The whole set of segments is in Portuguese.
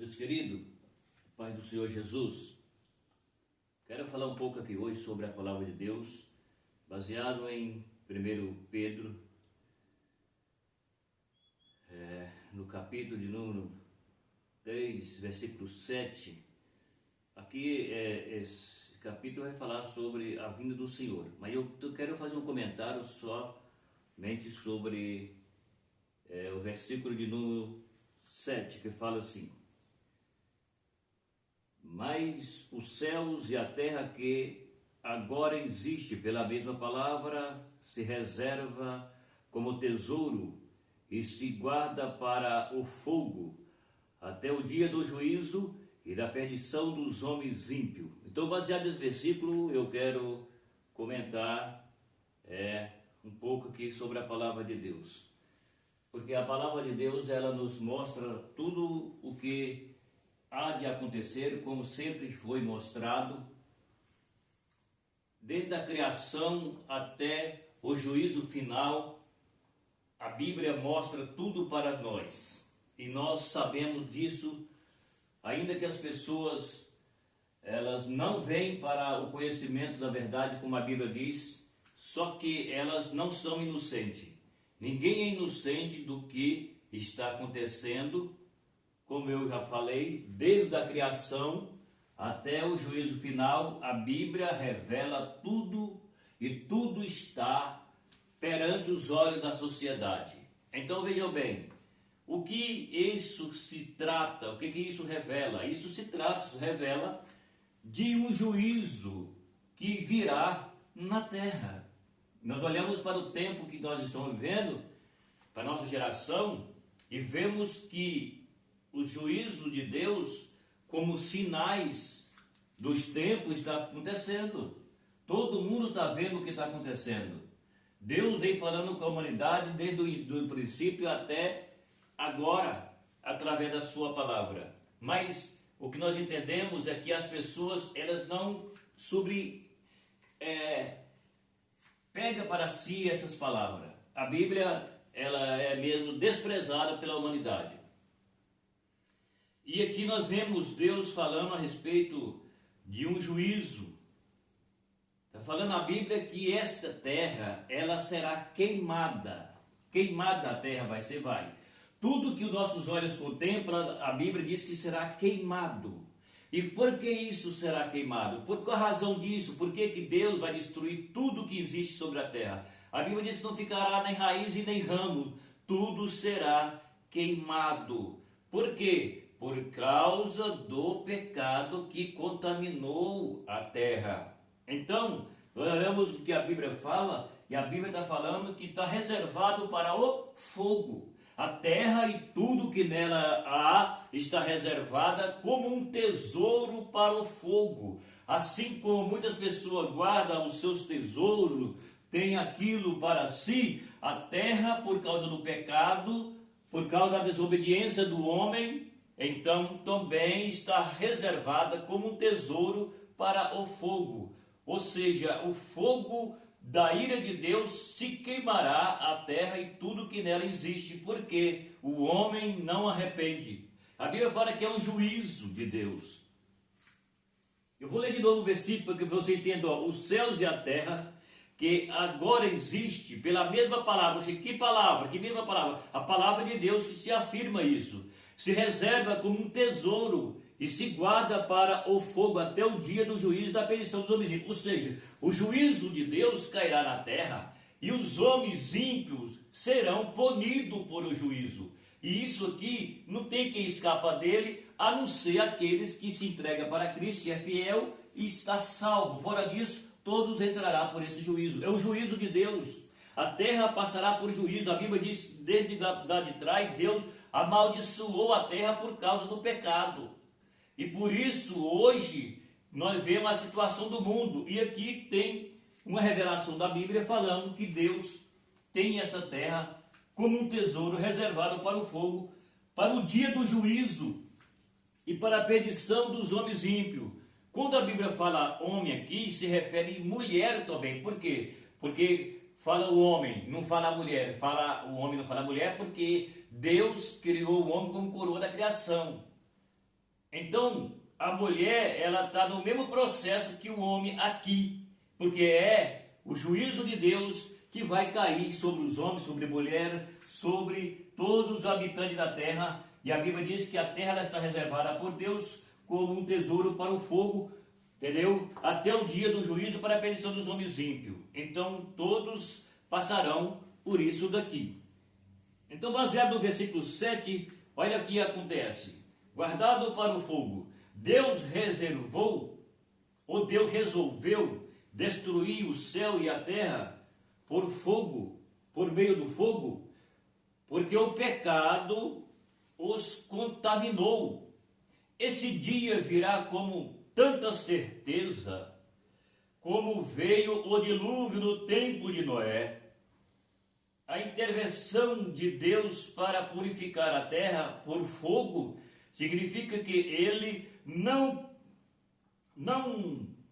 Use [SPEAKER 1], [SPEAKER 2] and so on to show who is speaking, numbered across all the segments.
[SPEAKER 1] Meus queridos, Pai do Senhor Jesus, quero falar um pouco aqui hoje sobre a palavra de Deus, baseado em 1 Pedro, no capítulo de número 3, versículo 7. Aqui, esse capítulo vai falar sobre a vinda do Senhor, mas eu quero fazer um comentário somente sobre o versículo de número 7, que fala assim: mas os céus e a terra que agora existe pela mesma palavra se reserva como tesouro e se guarda para o fogo até o dia do juízo e da perdição dos homens ímpios. Então, baseado nesse versículo, eu quero comentar um pouco aqui sobre a palavra de Deus, porque a palavra de Deus, ela nos mostra tudo o que há de acontecer, como sempre foi mostrado, desde a criação até o juízo final. A Bíblia mostra tudo para nós, e nós sabemos disso, ainda que as pessoas elas não vêm para o conhecimento da verdade, como a Bíblia diz, só que elas não são inocentes. Ninguém é inocente do que está acontecendo. Como eu já falei, desde a criação até o juízo final, a Bíblia revela tudo, e tudo está perante os olhos da sociedade. Então vejam bem, o que isso se trata, o que isso revela? Isso revela de um juízo que virá na terra. Nós olhamos para o tempo que nós estamos vivendo, para a nossa geração, e vemos que o juízo de Deus, como sinais dos tempos, está acontecendo. Todo mundo está vendo o que está acontecendo. Deus vem falando com a humanidade desde o princípio até agora, através da sua palavra. Mas o que nós entendemos é que as pessoas, elas não pegam para si essas palavras. A Bíblia, ela é mesmo desprezada pela humanidade. E aqui nós vemos Deus falando a respeito de um juízo. Está falando a Bíblia que essa terra, ela será queimada. Queimada a terra vai. Tudo que os nossos olhos contemplam, a Bíblia diz que será queimado. E por que isso será queimado? Por qual razão disso? Por que Deus vai destruir tudo que existe sobre a terra? A Bíblia diz que não ficará nem raiz e nem ramo. Tudo será queimado. Por quê? Por causa do pecado que contaminou a terra. Então, nós olhamos o que a Bíblia fala, e a Bíblia está falando que está reservado para o fogo. A terra e tudo que nela há está reservada como um tesouro para o fogo. Assim como muitas pessoas guardam os seus tesouros, têm aquilo para si, a terra, por causa do pecado, por causa da desobediência do homem, então também está reservada como um tesouro para o fogo. Ou seja, o fogo da ira de Deus se queimará a terra e tudo que nela existe, porque o homem não arrepende. A Bíblia fala que é um juízo de Deus. Eu vou ler de novo o versículo para que você entenda. Os céus e a terra que agora existe pela mesma palavra. Que palavra? Que mesma palavra? A palavra de Deus que se afirma isso. Se reserva como um tesouro e se guarda para o fogo até o dia do juízo e da perdição dos homens ímpios. Ou seja, o juízo de Deus cairá na terra e os homens ímpios serão punidos por o juízo. E isso aqui não tem quem escapa dele, a não ser aqueles que se entregam para Cristo, e é fiel e está salvo. Fora disso, todos entrarão por esse juízo. É o juízo de Deus. A terra passará por juízo. A Bíblia diz, desde lá de trás, Deus amaldiçoou a terra por causa do pecado. E por isso, hoje, nós vemos a situação do mundo. E aqui tem uma revelação da Bíblia falando que Deus tem essa terra como um tesouro reservado para o fogo, para o dia do juízo e para a perdição dos homens ímpios. Quando a Bíblia fala homem aqui, se refere a mulher também. Por quê? Porque fala o homem, não fala a mulher. O homem não fala a mulher porque Deus criou o homem como coroa da criação. Então, a mulher, ela está no mesmo processo que o homem aqui, porque é o juízo de Deus que vai cair sobre os homens, sobre a mulher, sobre todos os habitantes da terra. E a Bíblia diz que a terra ela está reservada por Deus como um tesouro para o fogo, entendeu? Até o dia do juízo para a perdição dos homens ímpios. Então, todos passarão por isso daqui. Então, baseado no versículo 7, olha o que acontece. Guardado para o fogo, Deus reservou, ou Deus resolveu destruir o céu e a terra por fogo, por meio do fogo, porque o pecado os contaminou. Esse dia virá como tanta certeza, como veio o dilúvio no tempo de Noé. A intervenção de Deus para purificar a terra por fogo significa que ele não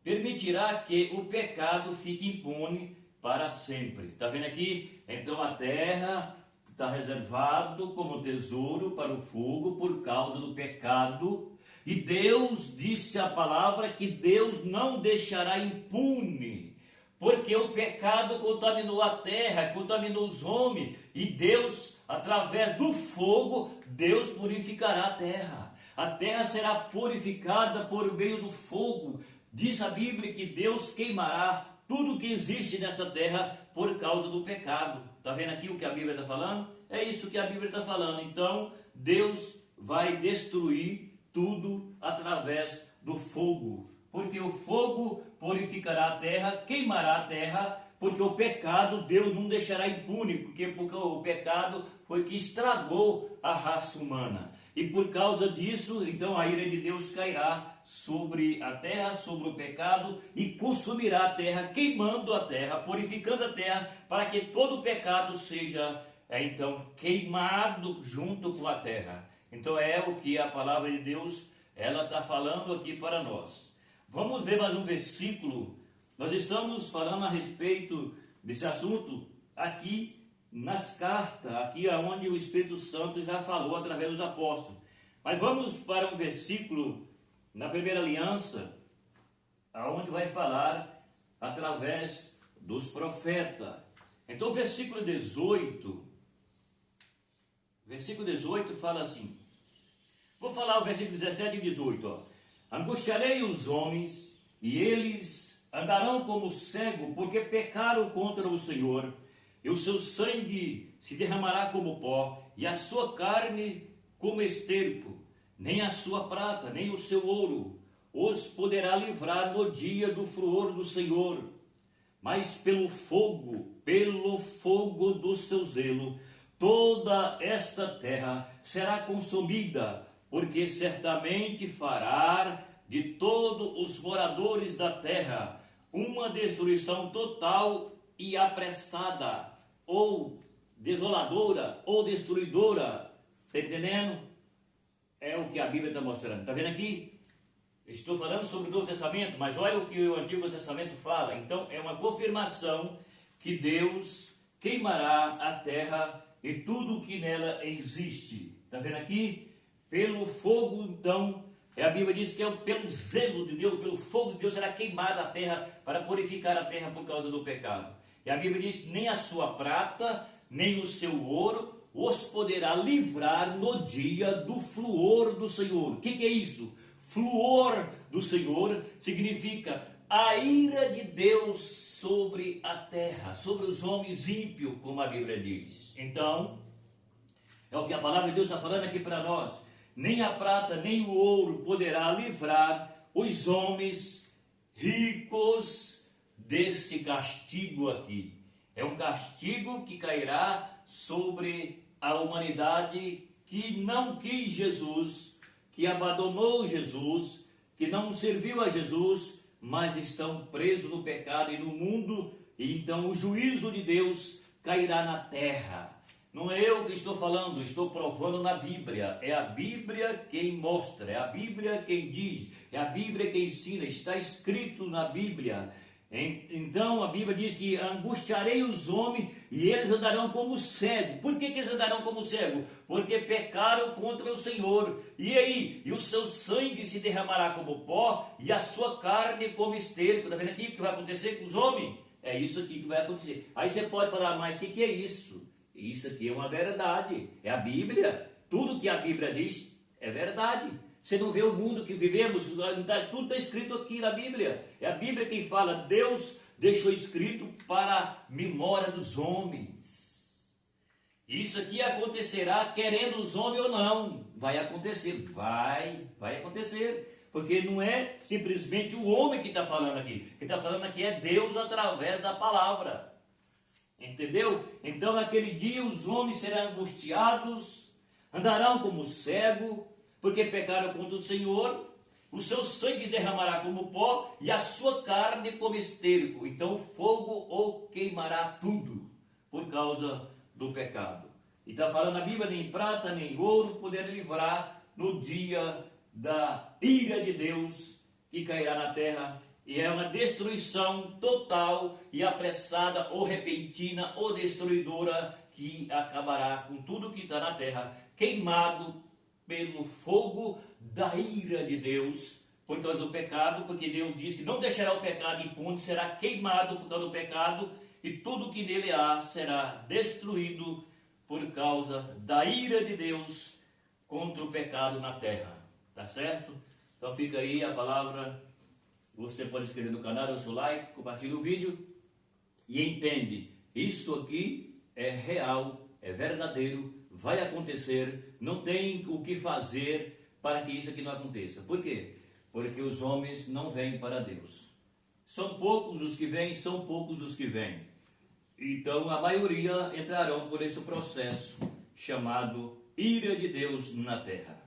[SPEAKER 1] permitirá que o pecado fique impune para sempre. Está vendo aqui? Então a terra está reservado como tesouro para o fogo por causa do pecado. E Deus disse a palavra que Deus não deixará impune, porque o pecado contaminou a terra, contaminou os homens, e Deus, através do fogo, Deus purificará a terra. A terra será purificada por meio do fogo. Diz a Bíblia que Deus queimará tudo que existe nessa terra por causa do pecado. Está vendo aqui o que a Bíblia está falando? É isso que a Bíblia está falando. Então, Deus vai destruir tudo através do fogo. Porque o fogo purificará a terra, queimará a terra, porque o pecado Deus não deixará impune, porque o pecado foi que estragou a raça humana. E por causa disso, então a ira de Deus cairá sobre a terra, sobre o pecado, e consumirá a terra, queimando a terra, purificando a terra, para que todo o pecado seja então queimado junto com a terra. Então é o que a palavra de Deus ela está falando aqui para nós. Vamos ver mais um versículo. Nós estamos falando a respeito desse assunto aqui nas cartas, aqui onde o Espírito Santo já falou através dos apóstolos. Mas vamos para um versículo na primeira aliança, aonde vai falar através dos profetas. Então o versículo 18 fala assim. Vou falar o versículo 17 e 18. Ó. Angustiarei os homens, e eles andarão como cego, porque pecaram contra o Senhor, e o seu sangue se derramará como pó, e a sua carne como esterco. Nem a sua prata, nem o seu ouro os poderá livrar no dia do furor do Senhor. Mas pelo fogo do seu zelo, toda esta terra será consumida, porque certamente fará de todos os moradores da terra uma destruição total e apressada, ou desoladora, ou destruidora. Está entendendo? É o que a Bíblia está mostrando. Está vendo aqui? Estou falando sobre o Novo Testamento, mas olha o que o Antigo Testamento fala. Então é uma confirmação que Deus queimará a terra e tudo o que nela existe. Está vendo aqui? Pelo fogo, então, a Bíblia diz que é pelo zelo de Deus, pelo fogo de Deus será queimada a terra para purificar a terra por causa do pecado. E a Bíblia diz: nem a sua prata, nem o seu ouro os poderá livrar no dia do furor do Senhor. O que é isso? Furor do Senhor significa a ira de Deus sobre a terra, sobre os homens ímpios, como a Bíblia diz. Então, é o que a palavra de Deus está falando aqui para nós. Nem a prata, nem o ouro poderá livrar os homens ricos desse castigo aqui. É um castigo que cairá sobre a humanidade que não quis Jesus, que abandonou Jesus, que não serviu a Jesus, mas estão presos no pecado e no mundo, e então o juízo de Deus cairá na terra. Não é eu que estou falando, estou provando na Bíblia. É a Bíblia quem mostra, é a Bíblia quem diz, é a Bíblia quem ensina, está escrito na Bíblia. Então a Bíblia diz que angustiarei os homens e eles andarão como cego. Por que eles andarão como cego? Porque pecaram contra o Senhor. E aí? E o seu sangue se derramará como pó e a sua carne como esterco. Está vendo aqui o que vai acontecer com os homens? É isso aqui que vai acontecer. Aí você pode falar, mas o que é isso? Isso aqui é uma verdade. É a Bíblia. Tudo que a Bíblia diz é verdade. Você não vê o mundo que vivemos, tudo está escrito aqui na Bíblia. É a Bíblia quem fala, Deus deixou escrito para a memória dos homens. Isso aqui acontecerá querendo os homens ou não. Vai acontecer, vai acontecer. Porque não é simplesmente o homem que está falando aqui. Quem está falando aqui é Deus através da palavra. Entendeu? Então naquele dia os homens serão angustiados, andarão como cego, porque pecaram contra o Senhor, o seu sangue derramará como pó, e a sua carne como esterco. Então o fogo o queimará tudo, por causa do pecado. E está falando a Bíblia, nem prata, nem ouro poderá livrar no dia da ira de Deus, que cairá na terra, e é uma destruição total e apressada, ou repentina, ou destruidora, que acabará com tudo que está na terra, queimado pelo fogo da ira de Deus, por causa do pecado, porque Deus disse que não deixará o pecado impune, será queimado por causa do pecado, e tudo que nele há será destruído por causa da ira de Deus contra o pecado na terra. Tá certo? Então fica aí a palavra. Você pode inscrever no canal, dá o seu like, compartilha o vídeo e entende. Isso aqui é real, é verdadeiro, vai acontecer, não tem o que fazer para que isso aqui não aconteça. Por quê? Porque os homens não vêm para Deus. São poucos os que vêm, são poucos os que vêm. Então a maioria entrarão por esse processo chamado ira de Deus na terra.